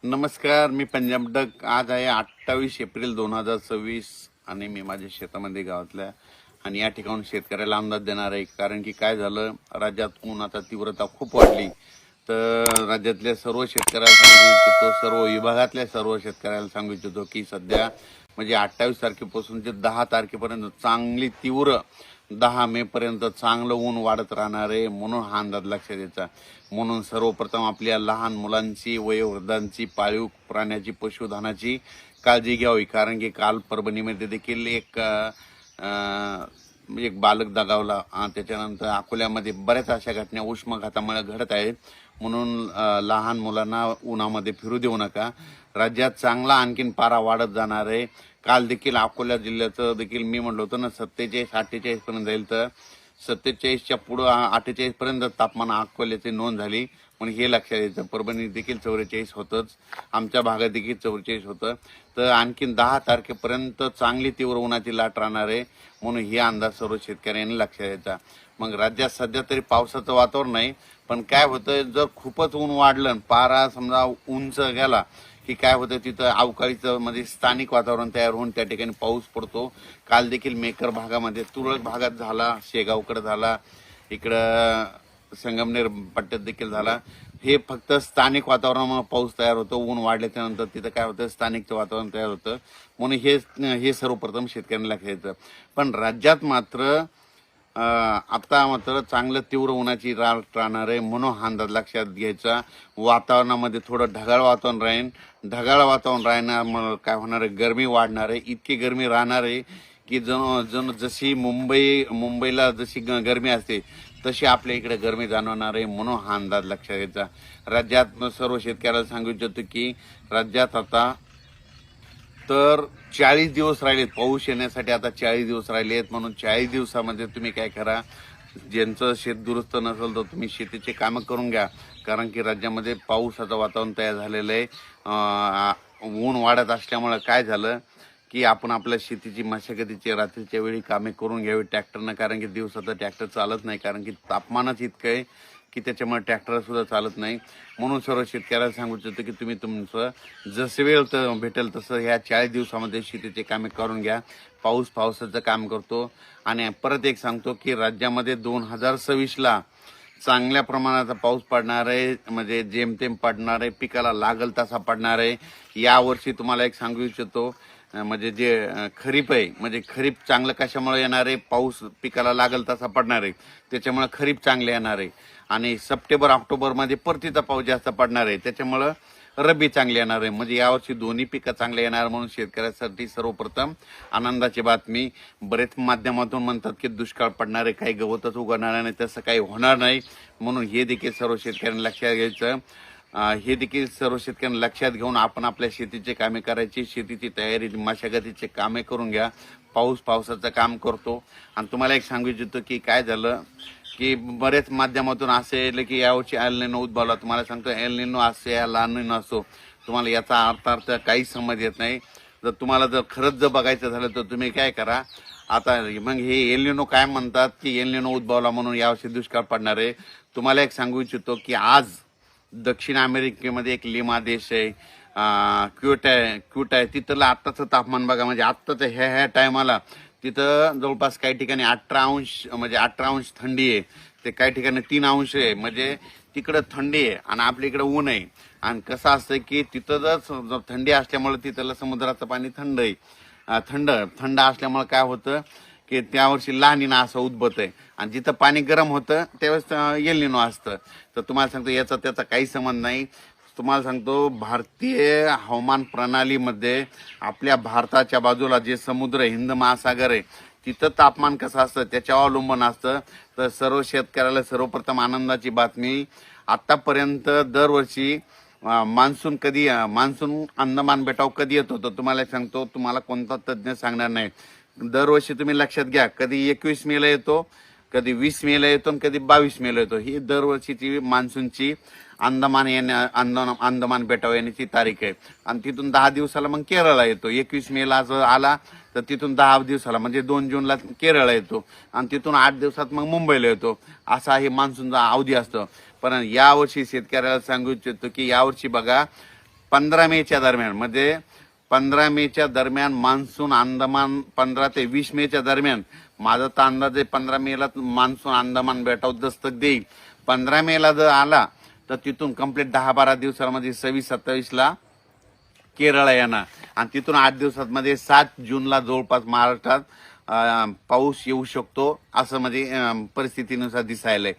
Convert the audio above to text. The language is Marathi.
नमस्कार, मी पंजाब डक. आज आहे 28 एप्रिल 2026 आणि मी माझ्या शेतामध्ये गावातल्या आणि या ठिकाणून शेतकऱ्याला अंदाज देणार आहे. कारण की काय झालं, राज्यात उन्हाचा तीव्रता खूप वाढली. तर राज्यातल्या सर्व शेतकऱ्याला सांगू इच्छितो, सर्व विभागातल्या सर्व शेतकऱ्याला सांगू इच्छितो की सध्या म्हणजे 28 तारखेपासून ते 10 तारखेपर्यंत चांगली तीव्र 10 मे पर्यंत चांगलं ऊन वाढत राहणार आहे. म्हणून हा अंदाज लक्षात द्यायचा. म्हणून सर्वप्रथम आपल्या लहान मुलांची, वयोवृद्धांची, पाळीव प्राण्याची, पशुधनाची काळजी घ्यावी. कारण की काल परभणीमध्ये देखील एक बालक दगावला. त्याच्यानंतर अकोल्यामध्ये बऱ्याच अशा घटना उष्माघातामुळे घडत आहेत. म्हणून लहान मुलांना उन्हामध्ये फिरू देऊ नका. राज्यात चांगला आणखीन पारा वाढत जाणार आहे. काल देखील अकोला जिल्ह्याचं देखील मी म्हणलो होतं ना 47-48 पर्यंत जाईल, तर 47च्या पुढं 48 पर्यंत तापमान अकोल्याची नोंद झाली. पण हे लक्षात यायचं, परभणी देखील 44 होतंच, आमच्या भागात देखील 44 होतं. तर आणखीन 10 तारखेपर्यंत चांगली तीव्र उन्हाची लाट राहणार आहे. म्हणून हे अंदाज सर्व शेतकऱ्यांनी लक्षात द्यायचा. मग राज्यात सध्या तरी पावसाचं वातावरण नाही, पण काय होतं, जर खूपच ऊन वाढलं, पारा समजा उंच गेला की काय होतं, तिथं अवकाळीचं म्हणजे स्थानिक वातावरण तयार होऊन त्या ठिकाणी पाऊस पडतो. काल देखील मेकर भागामध्ये, तुरळक भागात झाला, शेगावकडे झाला, इकडं संगमनेर पट्ट्यात देखील झाला. हे फक्त स्थानिक वातावरणामुळे पाऊस तयार होतो. ऊन वाढल्याच्या नंतर तिथं काय होतं, स्थानिकचं वातावरण तयार होतं. म्हणून हे सर्वप्रथम शेतकऱ्यांना लक्षात येतं. पण राज्यात मात्र आता मात्र चांगलं तीव्र उन्हाची लाट राहणार आहे. म्हणून हा अंदाज लक्षात घ्यायचा. वातावरणामध्ये थोडं ढगाळ वातावरण राहील. ढगाळ वातावरण राहण्यामुळे काय होणार आहे, गरमी वाढणार आहे. इतकी गरमी राहणार आहे की जशी मुंबईला जशी गरमी असते तशी आपल्या इकडे गरमी जाणवणार आहे. म्हणून हा अंदाज लक्षात घ्यायचा. राज्यात सर्व शेतकऱ्याला सांगू इच्छितो की राज्यात आता तर 40 दिवस राहिलेत पाऊस येण्यासाठी. आता 40 दिवस राहिलेत. म्हणून 40 दिवसामध्ये तुम्ही काय करा, ज्यांचं शेत दुरुस्त नसेल तर तुम्ही शेतीचे कामं करून घ्या. कारण की राज्यामध्ये पावसाचं वातावरण तयार झालेलं आहे. ऊन वाढत असल्यामुळे काय झालं की आपण आपल्या शेतीची मशागतीची रात्रीच्या वेळी कामे करून घ्यावी ट्रॅक्टरनं. कारण की दिवसाचं ट्रॅक्टर चालत नाही, कारण की तापमानच इतकं आहे की त्याच्यामुळे ट्रॅक्टर सुद्धा चालत नाही. म्हणून सर्व शेतकऱ्याला सांगू इच्छितो की तुम्ही तुमचं जसं वेळ भेटेल तसं ह्या 40 दिवसामध्ये शेतीचे कामे करून घ्या. पावसाचं काम करतो. आणि परत एक सांगतो की राज्यामध्ये 2026ला चांगल्या प्रमाणाचा पाऊस पडणार आहे. म्हणजे जेमतेम पडणार आहे, पिकाला लागल तसा पडणार आहे. यावर्षी तुम्हाला एक सांगू इच्छितो, म्हणजे जे खरीप आहे, म्हणजे खरीप चांगलं कशामुळे येणार आहे, पाऊस पिकाला लागल तसा पडणार आहे, त्याच्यामुळे खरीप चांगले येणार आहे. आणि सप्टेंबर ऑक्टोबरमध्ये परतीचा पाऊस जास्त पडणार आहे, त्याच्यामुळं रब्बी चांगले येणार आहे. म्हणजे यावर्षी दोन्ही पिकं चांगले येणार. म्हणून शेतकऱ्यासाठी सर्वप्रथम आनंदाची बातमी. बरेच माध्यमातून म्हणतात की दुष्काळ पडणार आहे, काही गवतच उगवणार नाही, तसं काही होणार नाही. म्हणून हे देखील सर्व शेतकऱ्यांनी लक्षात घ्यायचं. हे देखील सर्व शेतकऱ्यांना लक्षात घेऊन आपण आपल्या शेतीचे कामे करायची, शेतीची तयारी, मशागतीचे कामे करून घ्या. पावसाचं काम करतो. आणि तुम्हाला एक सांगू इच्छितो की काय झालं की बरेच माध्यमातून असे येईल की यावर्षी एल निनो उद्भवला. तुम्हाला सांगतो, एल निनो असो या ला निनो असो, तुम्हाला याचा अर्थ काहीच समज येत नाही. जर तुम्हाला खरंच बघायचं झालं तर तुम्ही काय करा, आता मग हे एल निनो काय म्हणतात की एल निनो उद्भवला म्हणून यावर्षी दुष्काळ पडणार आहे. तुम्हाला एक सांगू इच्छितो की आज दक्षिण अमेरिकेमध्ये एक लिमा देश आहे, क्यूट आहे. तिथलं आत्ताचं तापमान बघा, म्हणजे आत्ताचं ह्या टायमाला तिथं जवळपास काही ठिकाणी 18 अंश, म्हणजे 18 अंश थंडी आहे. ते काही ठिकाणी 3 अंश आहे. म्हणजे तिकडं थंडी आहे आणि आपल्या इकडं ऊन आहे. आणि कसं असतं की तिथं जर थंडी असल्यामुळे तिथलं समुद्राचं पाणी थंड आहे. थंड असल्यामुळे काय होतं की त्यावर्षी ला निना असं उद्भवत आहे. आणि जिथं पाणी गरम होतं त्यावेळेस एल निनो असतं. तर तुम्हाला सांगतो याचा त्याचा काही संबंध नाही. तुम्हाला सांगतो, भारतीय हवामान प्रणालीमध्ये आपल्या भारताच्या बाजूला जे समुद्र, हिंद महासागर आहे, तिथं तापमान कसं असतं त्याच्यावर अवलंबून असतं. तर सर्व शेतकऱ्याला सर्वप्रथम आनंदाची बातमी. आतापर्यंत दरवर्षी मान्सून अंदमान बेटावर कधी येत होतं तुम्हाला सांगतो, तुम्हाला कोणता तज्ज्ञ सांगणार नाही. दरवर्षी तुम्ही लक्षात घ्या, कधी 21 मेला येतो, कधी 20 मेला येतो आणि कधी 22 मेला येतो. ही दरवर्षीची मान्सूनची अंदमान बेटावर येण्याची तारीख आहे. आणि तिथून 10 दिवसाला मग केरळला येतो. 21 मेला जर आला तर तिथून 10 दिवसाला म्हणजे 2 जूनला केरळला येतो. आणि तिथून 8 दिवसात मग मुंबईला येतो. असा हे मान्सूनचा अवधी असतो. पण यावर्षी शेतकऱ्याला सांगू इच्छितो की यावर्षी बघा, 15 मेच्या दरम्यान, म्हणजे 15 मेच्या दरम्यान मान्सून अंदमान, 15 ते 20 मेच्या दरम्यान माझा तर अंदाज आहे 15 मेला मान्सून अंदमान बेटावर दस्तक देईल. 15 मेला जर आला तर तिथून कंप्लीट 10-12 दिवसामध्ये 26-27ला केरळ येणार आणि तिथून 8 दिवसांमध्ये 7 जूनला जवळपास महाराष्ट्रात पाऊस येऊ शकतो असं म्हणजे परिस्थितीनुसार दिसायलंय.